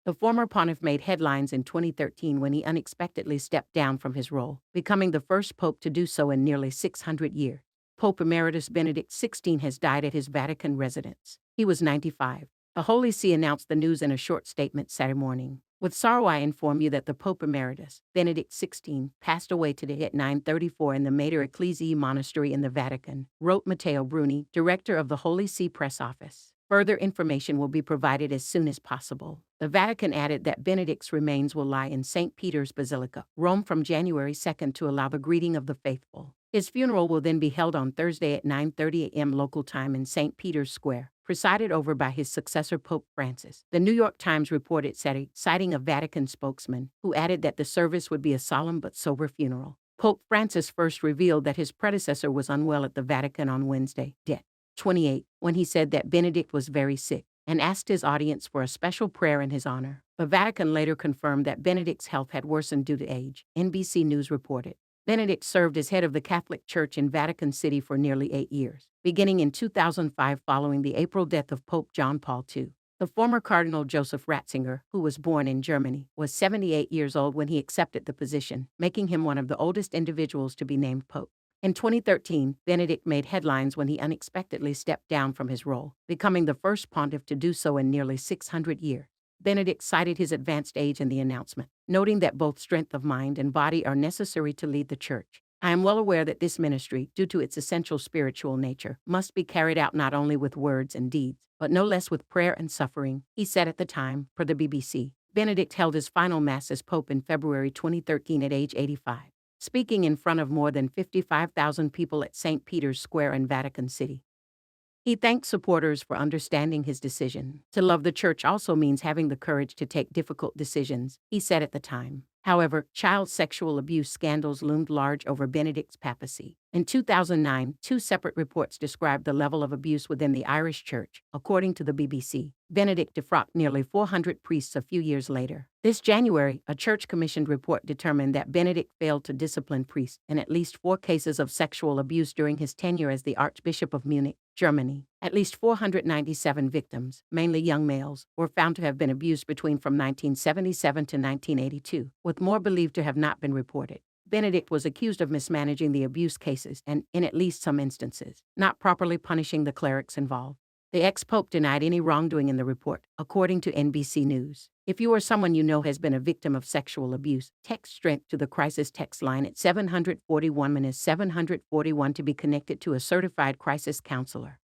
The former pontiff made headlines in 2013 when he unexpectedly stepped down from his role, becoming the first pope to do so in nearly 600 years. Pope Emeritus Benedict XVI has died at his Vatican residence. He was 95. The Holy See announced the news in a short statement Saturday morning. With sorrow I inform you that the Pope Emeritus, Benedict XVI, passed away today at 9:34 in the Mater Ecclesiae Monastery in the Vatican, wrote Matteo Bruni, director of the Holy See press office. Further information will be provided as soon as possible. The Vatican added that Benedict's remains will lie in St. Peter's Basilica, Rome from January 2 to allow the greeting of the faithful. His funeral will then be held on Thursday at 9:30 a.m. local time in St. Peter's Square, presided over by his successor Pope Francis. The New York Times reported Saturday, citing a Vatican spokesman, who added that the service would be a solemn but sober funeral. Pope Francis first revealed that his predecessor was unwell at the Vatican on Wednesday, 28, when he said that Benedict was very sick, and asked his audience for a special prayer in his honor. The Vatican later confirmed that Benedict's health had worsened due to age, NBC News reported. Benedict served as head of the Catholic Church in Vatican City for nearly 8 years, beginning in 2005 following the April death of Pope John Paul II. The former Cardinal Joseph Ratzinger, who was born in Germany, was 78 years old when he accepted the position, making him one of the oldest individuals to be named pope. In 2013, Benedict made headlines when he unexpectedly stepped down from his role, becoming the first pontiff to do so in nearly 600 years. Benedict cited his advanced age in the announcement, noting that both strength of mind and body are necessary to lead the Church. I am well aware that this ministry, due to its essential spiritual nature, must be carried out not only with words and deeds, but no less with prayer and suffering, he said at the time, per the BBC. Benedict held his final Mass as Pope in February 2013 at age 85. Speaking in front of more than 55,000 people at St. Peter's Square in Vatican City. He thanked supporters for understanding his decision. To love the Church also means having the courage to take difficult decisions, he said at the time. However, child sexual abuse scandals loomed large over Benedict's papacy. In 2009, 2 separate reports described the level of abuse within the Irish Church, according to the BBC. Benedict defrocked nearly 400 priests a few years later. This January, a church-commissioned report determined that Benedict failed to discipline priests in at least 4 cases of sexual abuse during his tenure as the Archbishop of Munich, Germany. At least 497 victims, mainly young males, were found to have been abused from 1977 to 1982, with more believed to have not been reported. Benedict was accused of mismanaging the abuse cases and, in at least some instances, not properly punishing the clerics involved. The ex-pope denied any wrongdoing in the report, according to NBC News. If you or someone you know has been a victim of sexual abuse, text STRENGTH to the crisis text line at 741-741 to be connected to a certified crisis counselor.